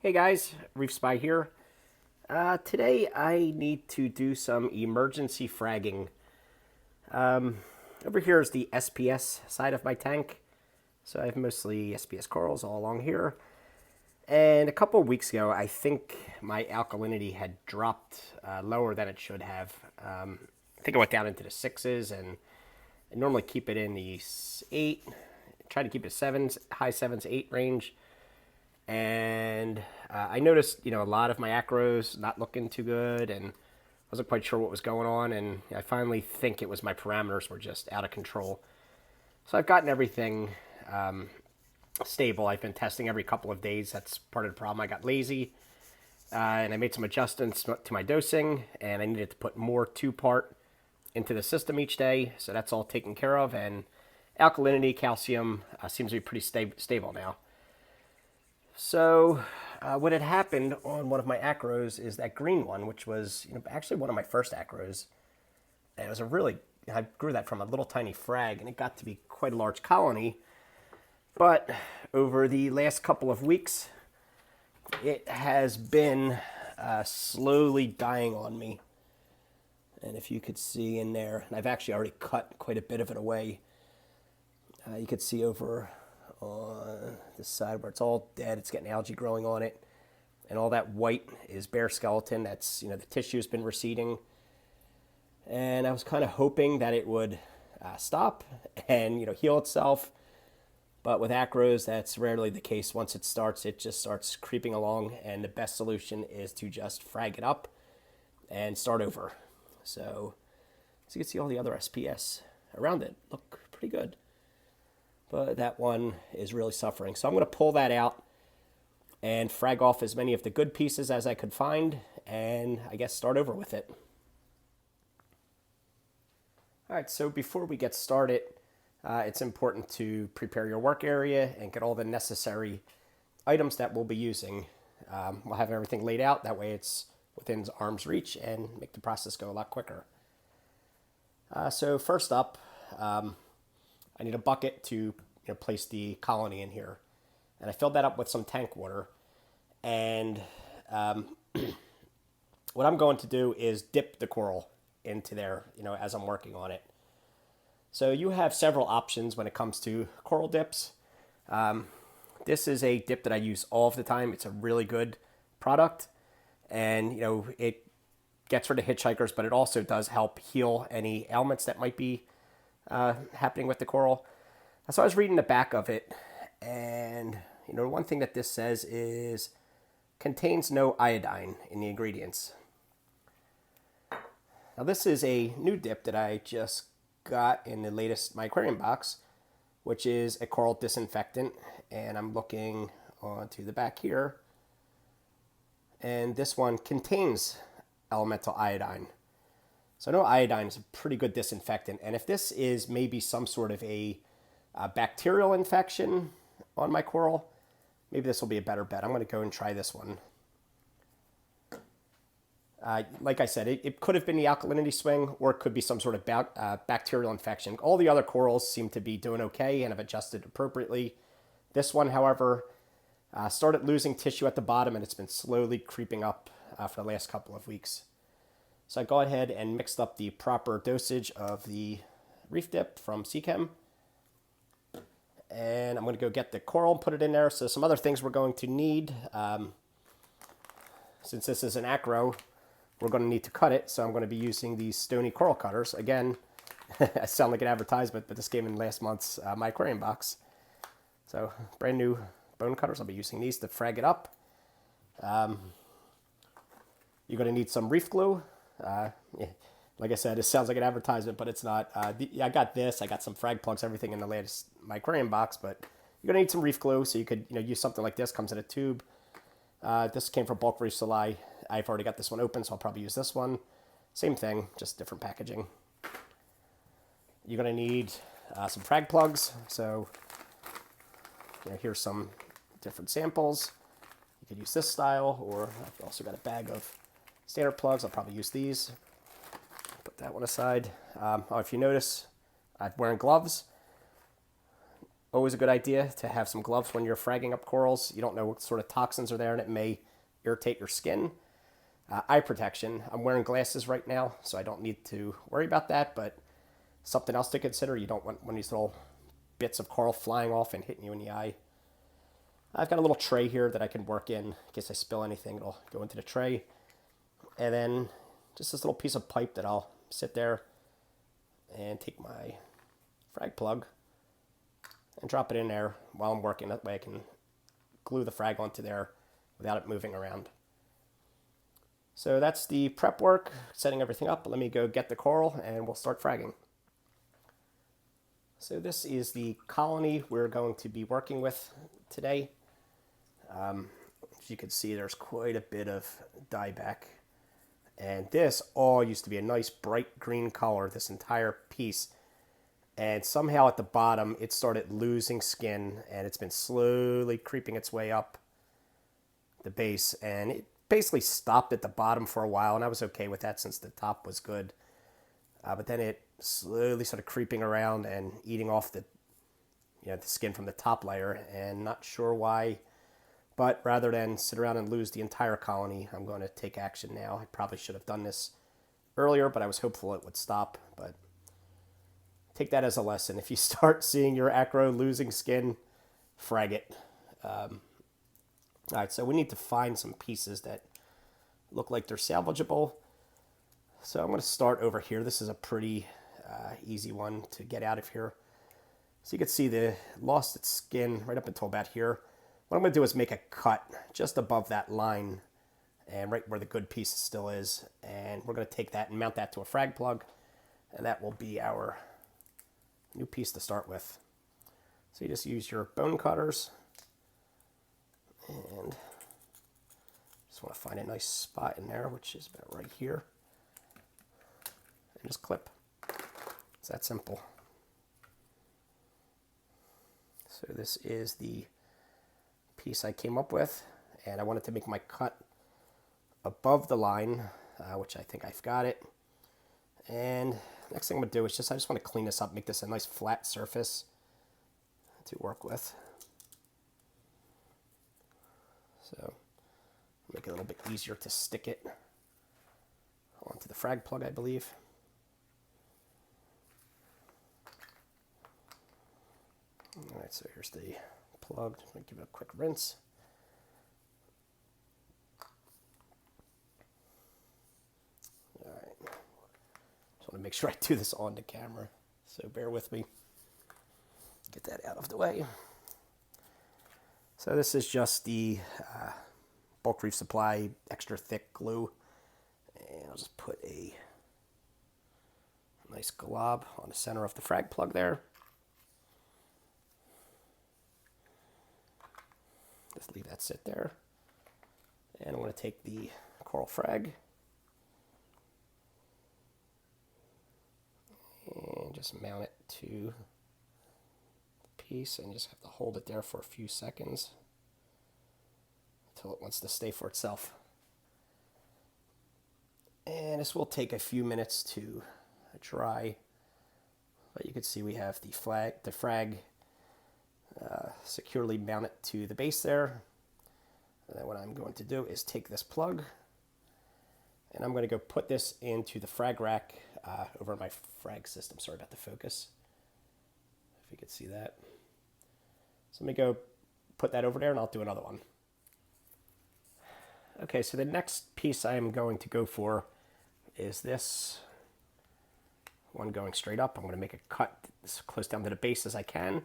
Hey guys, Reef Spy here. Today I need to do some emergency fragging. Over here is the SPS side of my tank. So I have mostly SPS corals all along here. And a couple of weeks ago, I think my alkalinity had dropped lower than it should have. I think it went down into the sixes, and I normally keep it in the eight, try to keep it sevens, high sevens, eight range. And I noticed, a lot of my acros not looking too good, and wasn't quite sure what was going on. And I finally think it was my parameters were just out of control. So I've gotten everything stable. I've been testing every couple of days. That's part of the problem. I got lazy, and I made some adjustments to my dosing, and I needed to put more two-part into the system each day. So that's all taken care of, and alkalinity, calcium seems to be pretty stable now. So what had happened on one of my acros is that green one, which was actually one of my first acros. And it was I grew that from a little tiny frag, and it got to be quite a large colony. But over the last couple of weeks, it has been slowly dying on me. And if you could see in there, and I've actually already cut quite a bit of it away. You could see over on this side where it's all dead. It's getting algae growing on it, and all that white is bare skeleton. That's the tissue's been receding, and I was kind of hoping that it would stop and heal itself. But with acros, that's rarely the case. Once it starts, it just starts creeping along, and the best solution is to just frag it up and start over. So, as you can see, all the other SPS around it look pretty good. But that one is really suffering. So I'm going to pull that out and frag off as many of the good pieces as I could find, and I guess start over with it. All right, so before we get started, it's important to prepare your work area and get all the necessary items that we'll be using. We'll have everything laid out. That way it's within arm's reach and make the process go a lot quicker. So first up, I need a bucket to place the colony in here. And I filled that up with some tank water. And what I'm going to do is dip the coral into there, as I'm working on it. So you have several options when it comes to coral dips. This is a dip that I use all of the time. It's a really good product. And, it gets rid of hitchhikers, but it also does help heal any ailments that might be happening with the coral. So I was reading the back of it, and one thing that this says is contains no iodine in the ingredients. Now this is a new dip that I just got in the latest my aquarium box, which is a coral disinfectant, and I'm looking onto the back here, and this one contains elemental iodine. So I know iodine is a pretty good disinfectant, and if this is maybe some sort of a bacterial infection on my coral, maybe this will be a better bet. I'm going to go and try this one. Like I said, it could have been the alkalinity swing, or it could be some sort of bacterial infection. All the other corals seem to be doing okay and have adjusted appropriately. This one, however, started losing tissue at the bottom, and it's been slowly creeping up for the last couple of weeks. So I go ahead and mixed up the proper dosage of the reef dip from Seachem. And I'm going to go get the coral and put it in there. So some other things we're going to need. Since this is an acro, we're going to need to cut it. So I'm going to be using these stony coral cutters. Again, I sound like an advertisement, but this came in last month's my aquarium box. So brand new bone cutters. I'll be using these to frag it up. You're going to need some reef glue. Like I said, it sounds like an advertisement, but it's not. I got this. I got some frag plugs, everything in the latest my aquarium box, but you're gonna need some reef glue, so you could use something like this. Comes in a tube. This came from Bulk Reef Supply. I've already got this one open, so I'll probably use this one. Same thing, just different packaging. You're gonna need some frag plugs. So here's some different samples. You could use this style, or I've also got a bag of standard plugs. I'll probably use these. Put that one aside. If you notice, I'm wearing gloves. Always a good idea to have some gloves when you're fragging up corals. You don't know what sort of toxins are there, and it may irritate your skin. Eye protection. I'm wearing glasses right now, so I don't need to worry about that, but something else to consider. You don't want one of these little bits of coral flying off and hitting you in the eye. I've got a little tray here that I can work in case I spill anything. It'll go into the tray. And then just this little piece of pipe that I'll sit there and take my frag plug and drop it in there while I'm working. That way I can glue the frag onto there without it moving around. So that's the prep work, setting everything up. Let me go get the coral and we'll start fragging. So this is the colony we're going to be working with today. As you can see, there's quite a bit of dieback. And this all used to be a nice bright green color, this entire piece. And somehow at the bottom, it started losing skin, and it's been slowly creeping its way up the base. And it basically stopped at the bottom for a while, and I was okay with that since the top was good. But then it slowly started creeping around and eating off the skin from the top layer, and not sure why. But rather than sit around and lose the entire colony, I'm going to take action now. I probably should have done this earlier, but I was hopeful it would stop. But take that as a lesson. If you start seeing your acro losing skin, frag it. All right, so we need to find some pieces that look like they're salvageable. So I'm going to start over here. This is a pretty easy one to get out of here. So you can see the lost its skin right up until about here. What I'm going to do is make a cut just above that line and right where the good piece still is. And we're going to take that and mount that to a frag plug. And that will be our new piece to start with. So you just use your bone cutters. And just want to find a nice spot in there, which is about right here. And just clip. It's that simple. So this is the piece I came up with, and I wanted to make my cut above the line, which I think I've got it. And next thing I'm going to do is I just want to clean this up, make this a nice flat surface to work with. So make it a little bit easier to stick it onto the frag plug, I believe. All right, so here's the plug. I'm going to give it a quick rinse. All right. Just want to make sure I do this on the camera, so bear with me. Get that out of the way. So this is just the Bulk Reef Supply extra thick glue. And I'll just put a nice glob on the center of the frag plug there. Just leave that sit there. And I'm going to take the coral frag and just mount it to the piece and just have to hold it there for a few seconds until it wants to stay for itself. And this will take a few minutes to dry, but you can see we have the frag securely mounted to the base there. And then what I'm going to do is take this plug and I'm going to go put this into the frag rack over my frag system. Sorry about the focus, if you could see that. So let me go put that over there and I'll do another one. Okay, so the next piece I am going to go for is this one going straight up. I'm going to make a cut as close down to the base as I can,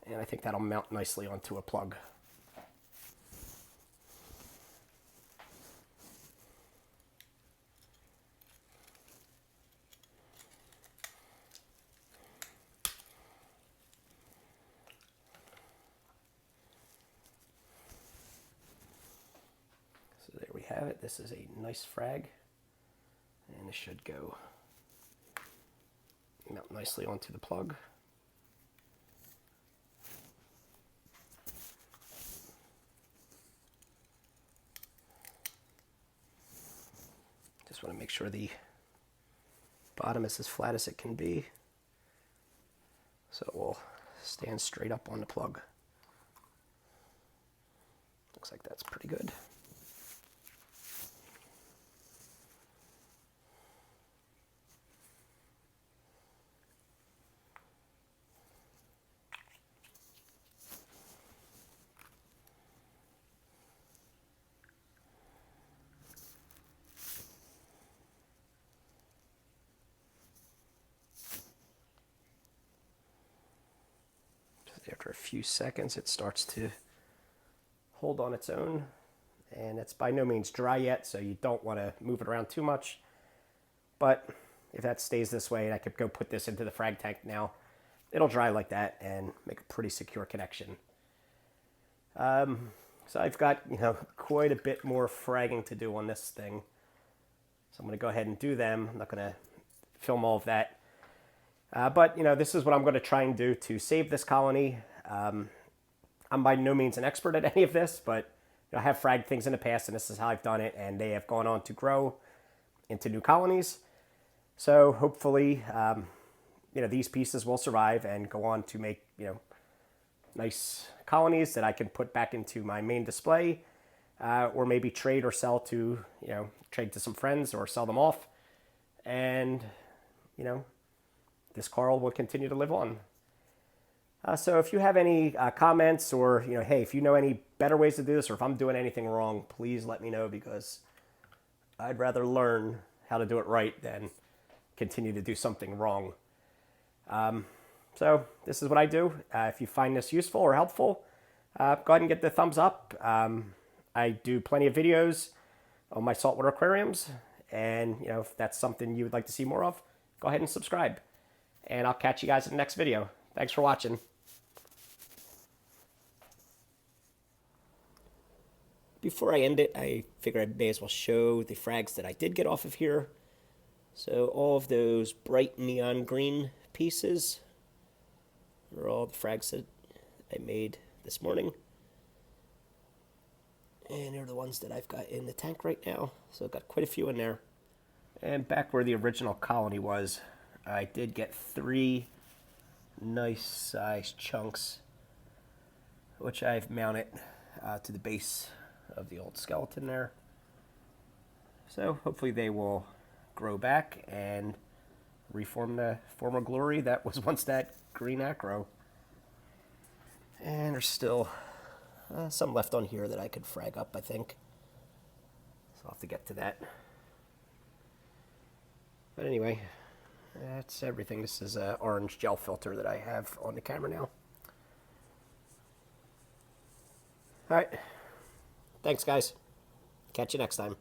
and I think that'll mount nicely onto a plug. So there we have it. This is a nice frag, and it should go mount nicely onto the plug. Just want to make sure the bottom is as flat as it can be, so it will stand straight up on the plug. Looks like that's pretty good. After a few seconds, it starts to hold on its own, and it's by no means dry yet, so you don't want to move it around too much. But if that stays this way, and I could go put this into the frag tank now, it'll dry like that and make a pretty secure connection. So I've got, quite a bit more fragging to do on this thing. So I'm going to go ahead and do them. I'm not going to film all of that. But this is what I'm going to try and do to save this colony. I'm by no means an expert at any of this, but I have fragged things in the past, and this is how I've done it, and they have gone on to grow into new colonies. So hopefully, these pieces will survive and go on to make, nice colonies that I can put back into my main display, or maybe trade or sell to, trade to some friends or sell them off. And, this coral will continue to live on. So if you have any comments or, hey, if you know any better ways to do this, or if I'm doing anything wrong, please let me know, because I'd rather learn how to do it right than continue to do something wrong. So this is what I do. If you find this useful or helpful, go ahead and get the thumbs up. I do plenty of videos on my saltwater aquariums, and if that's something you would like to see more of, go ahead and subscribe. And I'll catch you guys in the next video. Thanks for watching. Before I end it, I figure I may as well show the frags that I did get off of here. So all of those bright neon green pieces are all the frags that I made this morning. And they're the ones that I've got in the tank right now. So I've got quite a few in there. And back where the original colony was, I did get 3 nice sized chunks, which I've mounted to the base of the old skeleton there. So hopefully they will grow back and reform the former glory that was once that green acro. And there's still some left on here that I could frag up, I think. So I'll have to get to that. But anyway, that's everything. This is an orange gel filter that I have on the camera now. All right. Thanks, guys. Catch you next time.